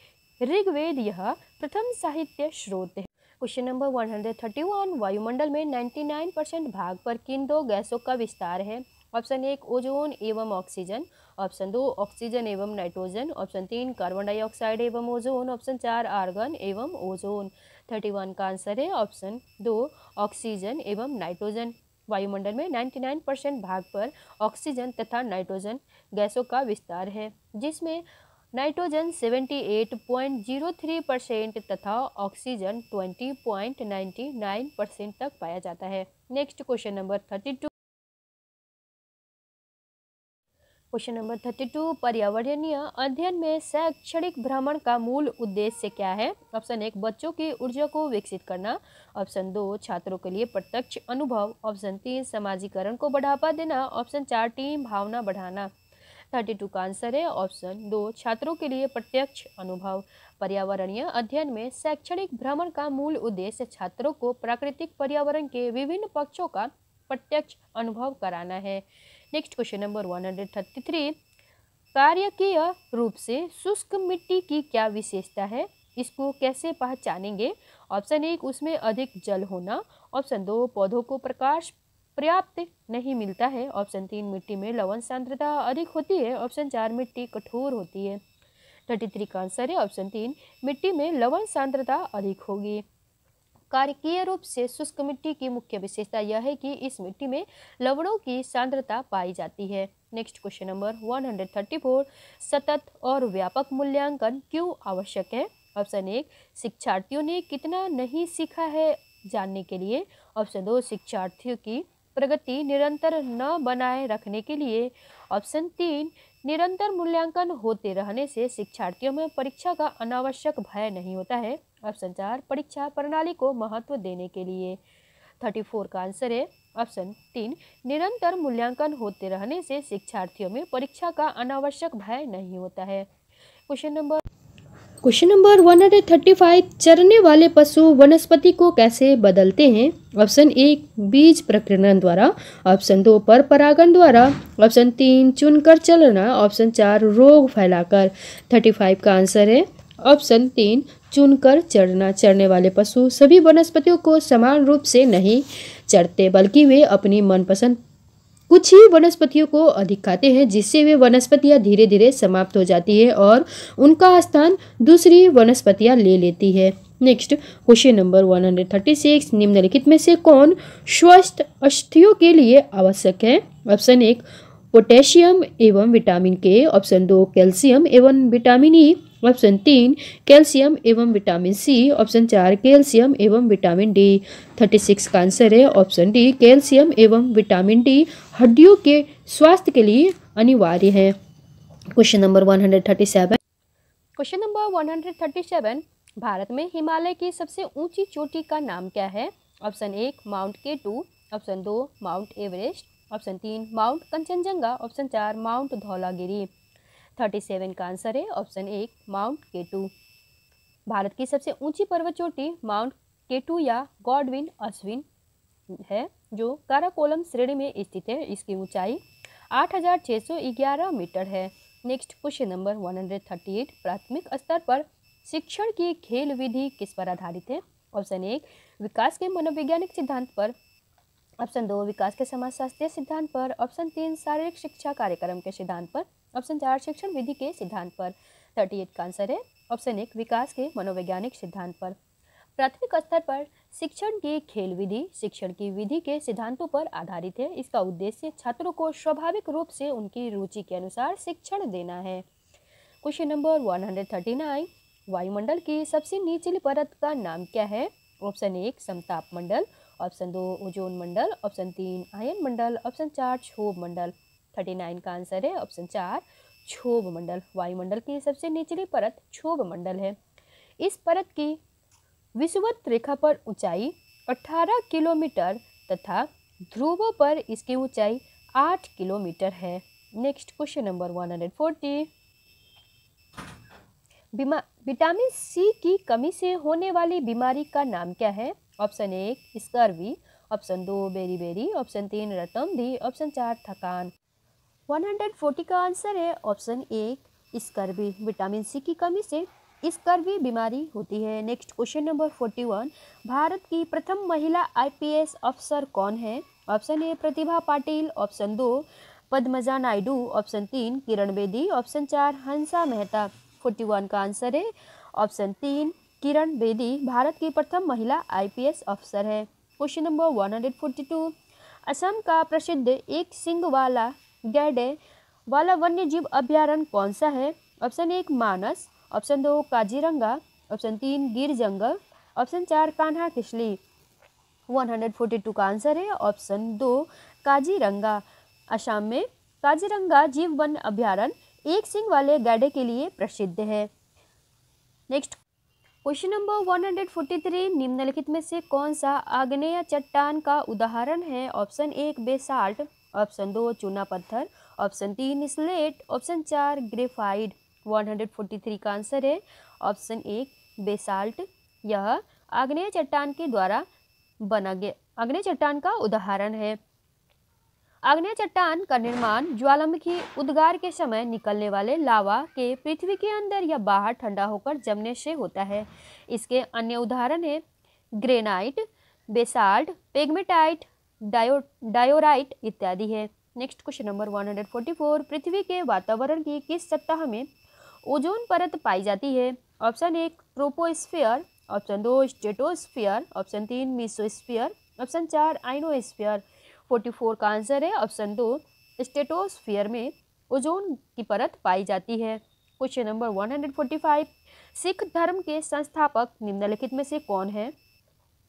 ऋग्वेद, यह प्रथम साहित्य स्रोत है। क्वेश्चन नंबर 131, वायुमंडल में 99% भाग पर किन दो गैसों का विस्तार है? ऑप्शन 1 ओजोन एवं ऑक्सीजन, ऑप्शन 2 ऑक्सीजन एवं नाइट्रोजन, ऑप्शन 3 कार्बन डाइऑक्साइड एवं ओजोन, ऑप्शन 4 आर्गन एवं ओजोन। 31 का आंसर है ऑप्शन 2 ऑक्सीजन एवं नाइट्रोजन। वायुमंडल में 99% भाग पर ऑक्सीजन तथा नाइट्रोजन गैसों का विस्तार है, जिसमें नाइट्रोजन 78.03% तथा ऑक्सीजन 20.99% तक पाया जाता है। नेक्स्ट क्वेश्चन नंबर 32, पर्यावरणीय अध्ययन में शैक्षणिक भ्रमण का मूल उद्देश्य क्या है? ऑप्शन 1 बच्चों की ऊर्जा को विकसित करना, ऑप्शन 2 छात्रों के लिए प्रत्यक्ष अनुभव, ऑप्शन 3 समाजीकरण को बढ़ावा देना, ऑप्शन 4 टीम भावना बढ़ाना। 32 का आंसर है ऑप्शन 2 छात्रों के लिए प्रत्यक्ष अनुभव। पर्यावरणीय अध्ययन में शैक्षणिक भ्रमण का मूल उद्देश्य छात्रों को प्राकृतिक पर्यावरण के विभिन्न पक्षों का प्रत्यक्ष अनुभव कराना है। नेक्स्ट क्वेश्चन नंबर 133, कार्यकीय रूप से शुष्क मिट्टी की क्या विशेषता है? इसको कैसे पहचानेंगे? ऑप्शन 1 उसमें अधिक जल होना, ऑप्शन 2 पौधों को प्रकाश पर्याप्त नहीं मिलता है, ऑप्शन 3 मिट्टी में लवण सांद्रता अधिक होती है, ऑप्शन 4 मिट्टी कठोर होती है। 33 का आंसर है ऑप्शन 3 मिट्टी में लवण सांद्रता अधिक होगी। कार्यकीय रूप से शुष्क मिट्टी की मुख्य विशेषता यह है कि इस मिट्टी में लवणों की सांद्रता पाई जाती है। नेक्स्ट क्वेश्चन नंबर 134, सतत और व्यापक मूल्यांकन क्यों आवश्यक है? ऑप्शन 1 शिक्षार्थियों ने कितना नहीं सीखा है जानने के लिए, ऑप्शन 2 शिक्षार्थियों की प्रगति निरंतर न बनाए रखने के लिए, ऑप्शन 3 निरंतर मूल्यांकन होते रहने से शिक्षार्थियों में परीक्षा का अनावश्यक भय नहीं होता है, ऑप्शन 4 परीक्षा प्रणाली को महत्व देने के लिए। 34 का आंसर है ऑप्शन 3 निरंतर मूल्यांकन होते रहने से शिक्षार्थियों में परीक्षा का अनावश्यक भय नहीं होता है। क्वेश्चन नंबर 135, चरने वाले पशु वनस्पति को कैसे बदलते हैं? ऑप्शन 1 बीज प्रकीर्णन द्वारा, ऑप्शन 2 पर परागण द्वारा, ऑप्शन 3 चुनकर चलना, ऑप्शन 4 रोग फैलाकर। 35 का आंसर है ऑप्शन 3 चुनकर चरना। चरने वाले पशु सभी वनस्पतियों को समान रूप से नहीं चरते, बल्कि वे अपनी मनपसंद कुछ ही वनस्पतियों को अधिक खाते हैं, जिससे वे वनस्पतियां धीरे धीरे समाप्त हो जाती है और उनका स्थान दूसरी वनस्पतियां ले लेती है। नेक्स्ट क्वेश्चन नंबर 136, निम्नलिखित में से कौन स्वस्थ अस्थियों के लिए आवश्यक है? ऑप्शन 1 पोटेशियम एवं विटामिन के, ऑप्शन 2 कैल्शियम एवं विटामिन ई, ऑप्शन 3 कैल्शियम एवं विटामिन सी, ऑप्शन 4 कैल्शियम एवं विटामिन डी। 36 का आंसर है ऑप्शन डी कैल्शियम एवं विटामिन डी हड्डियों के स्वास्थ्य के लिए अनिवार्य है। क्वेश्चन नंबर 137, भारत में हिमालय की सबसे ऊंची चोटी का नाम क्या है? Option 1 mount K2, option 2 mount Everest, option 3 mount Kanchenjunga, option 4 mount Dhaulagiri. 37 का आंसर है ऑप्शन 1 माउंट K2। भारत की सबसे ऊंची पर्वत चोटी माउंट K2 या गॉडविन अश्विन है, जो काराकोरम श्रेणी में स्थित है। इसकी ऊंचाई 8611 मीटर है। नेक्स्ट क्वेश्चन नंबर 138, प्राथमिक स्तर पर शिक्षण की खेल विधि किस पर आधारित है? ऑप्शन 1 विकास के मनोवैज्ञानिक सिद्धांत पर, ऑप्शन 2 विकास के समाजशास्त्रीय सिद्धांत पर, ऑप्शन 3 शारीरिक शिक्षा कार्यक्रम के सिद्धांत पर, ऑप्शन 4 शिक्षण विधि के सिद्धांत पर। 38 का आंसर है ऑप्शन 1 विकास के मनोवैज्ञानिक सिद्धांत पर। प्राथमिक स्तर पर शिक्षण की खेल विधि शिक्षण की विधि के सिद्धांतों पर आधारित है। इसका उद्देश्य छात्रों को स्वाभाविक रूप से उनकी रुचि के अनुसार शिक्षण देना है। क्वेश्चन नंबर 139, वायुमंडल की सबसे निचली परत का नाम क्या है? ऑप्शन 1 समताप मंडल, ऑप्शन 2 ओजोन मंडल, ऑप्शन 3 आयन मंडल, ऑप्शन 4 क्षोभ मंडल। 39 का आंसर है ऑप्शन 4 क्षोभ मंडल। वायुमंडल की सबसे निचली परत क्षोभ मंडल है। इस परत की विषुवत रेखा पर ऊंचाई 18 किलोमीटर तथा ध्रुवों पर इसकी ऊंचाई 8 किलोमीटर है। Next question number 140। Vitamin C की कमी से होने वाली बीमारी का नाम क्या है? Option 1 scurvy, option 2 beriberi, option 3 रतौंधी, ऑप्शन 4 थकान। 140 का आंसर है ऑप्शन 1 स्कर्वी। विटामिन सी की कमी से स्कर्वी बीमारी होती है। Next question number 41। भारत की प्रथम महिला आईपीएस अफसर कौन है? ऑप्शन ए Pratibha Patil, option 2 Padmaja Naidu, option 3 Kiran Bedi, option 4 Hansa Mehta. 41 का आंसर है ऑप्शन 3 किरण बेदी भारत की प्रथम महिला आईपीएस अफसर है। Question number 142। असम का प्रसिद्ध एक सींग वाला गैंडे वाला वन्य जीव अभ्यारण्य कौन सा है? ऑप्शन 1 मानस, ऑप्शन 2 काजीरंगा, ऑप्शन 3 गिर जंगल, ऑप्शन 4 कान्हा किसली। 142 का आंसर है ऑप्शन 2 काजीरंगा। असम में काजीरंगा जीव वन अभ्यारण्य एक सींग वाले गैंडे के लिए प्रसिद्ध है। Next question number 143। निम्नलिखित में से कौन सा आग्नेय चट्टान का उदाहरण है? ऑप्शन 1 बेसाल्ट, ऑप्शन 2 चूना पत्थर, ऑप्शन 3 स्लेट, ऑप्शन 4 ग्रेफाइट। 143 का आंसर है ऑप्शन 1 बेसाल्ट। यह आग्नेय चट्टान के द्वारा बना गया आग्नेय चट्टान का उदाहरण है। आग्नेय चट्टान का निर्माण ज्वालामुखी उद्गार के समय निकलने वाले लावा के पृथ्वी के अंदर या बाहर ठंडा होकर जमने से होता है। इसके अन्य उदाहरण है ग्रेनाइट, बेसाल्ट, पेग्मेटाइट, डायोराइट इत्यादि है। Next question number 144। पृथ्वी के वातावरण की किस सतह में ओजोन परत पाई जाती है? Option 1 troposphere, option 2 stratosphere, option 3 mesosphere, option 4 ionosphere. 44 का आंसर है ऑप्शन 2 स्ट्रेटोस्फियर में ओजोन की परत पाई जाती है। Question number 145। सिख धर्म के संस्थापक निम्नलिखित में से कौन है?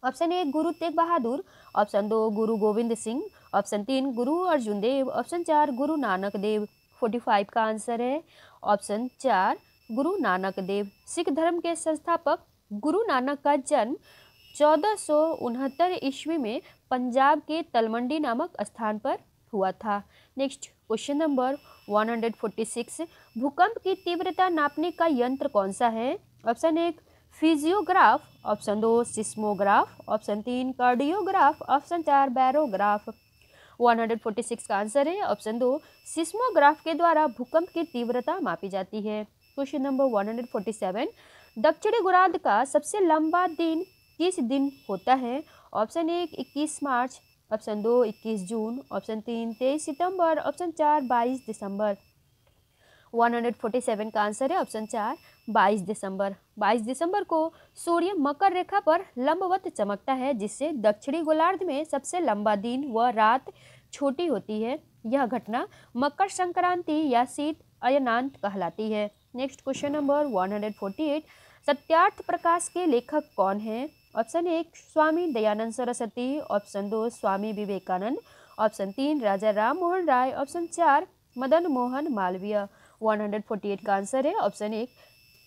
ऑप्शन 1 गुरु तेग बहादुर, ऑप्शन 2 गुरु गोविंद सिंह, ऑप्शन 3 गुरु अर्जुन देव, ऑप्शन 4 गुरु नानक देव। 45 का आंसर है ऑप्शन 4 गुरु नानक देव। सिख धर्म के संस्थापक गुरु नानक का जन्म 1469 ईस्वी में पंजाब के तलमंडी नामक स्थान पर हुआ था। Next question number 146। भूकंप की तीव्रता नापने का यंत्र कौन सा है? Option 1 physiograph, option 2 seismograph, option 3 cardiograph, option 4 barograph. 146 का आंसर है ऑप्शन 2 सिस्मोग्राफ के द्वारा भूकंप की तीव्रता मापी जाती है। Question number 147। दक्षिणी गोलार्ध का सबसे लंबा दिन किस दिन होता है? ऑप्शन 1 21 मार्च, ऑप्शन 2 21 जून, ऑप्शन 3 23 सितंबर, ऑप्शन 4 22 दिसंबर। 147 का आंसर है ऑप्शन 4 22 दिसंबर। 22 दिसंबर को सूर्य मकर रेखा पर लंबवत चमकता है, जिससे दक्षिणी गोलार्ध में सबसे लंबा दिन व रात छोटी होती है। यह घटना मकर संक्रांति या शीत अयनांत कहलाती है। Next question number 148। Satyarth Prakash के लेखक कौन हैं? Option 1 Swami Dayanand Saraswati, option 2 Swami Vivekananda, option 3 Raja Ram Mohan Roy, option 4 Madan Mohan Malviya. 148 का आंसर है ऑप्शन 1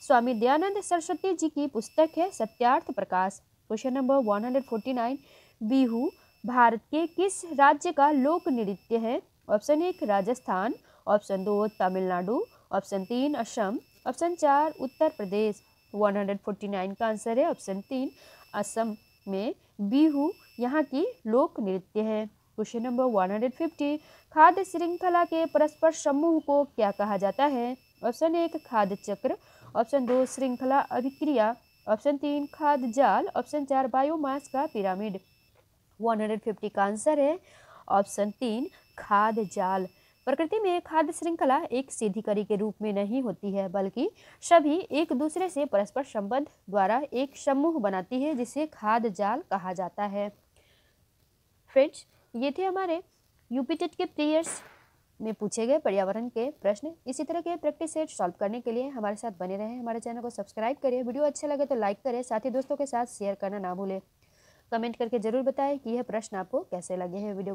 स्वामी दयानंद सरस्वती जी की पुस्तक है सत्यार्थ प्रकाश। Question number 149। बिहू भारत के किस राज्य का लोक नृत्य है? Option 1 Rajasthan, option 2 Tamil Nadu, option 3 Assam, option 4 Uttar Pradesh. 149 का आंसर है ऑप्शन 3 असम में बिहू यहाँ की लोक नृत्य है। Question number 150। खाद्य श्रृंखला के परस्पर समूह को क्या कहा जाता है? ऑप्शन 1 खाद्य चक्र, ऑप्शन 2 श्रृंखला अभिक्रिया, ऑप्शन 3 खाद्य जाल, ऑप्शन 4 बायोमास का पिरामिड। 150 का आंसर है ऑप्शन 3 खाद्य जाल। प्रकृति में खाद्य श्रृंखला एक सीधी कड़ी के रूप में नहीं होती है, बल्कि सभी एक दूसरे से परस्पर संबंध द्वारा एक समूह बनाती है, जिसे खाद्य जाल कहा जाता है। फ्रेंड्स, ये थे हमारे यूपी टेट के प्रीवियस में पूछे गए पर्यावरण के प्रश्न। इसी तरह के प्रैक्टिस सेट सॉल्व करने के लिए हमारे साथ बने रहें। हमारे चैनल को सब्सक्राइब करें, वीडियो अच्छा लगे तो लाइक करें, साथ ही दोस्तों के साथ शेयर करना ना भूलें। कमेंट करके जरूर बताएं कि यह प्रश्न आपको कैसे लगे हैं। वीडियो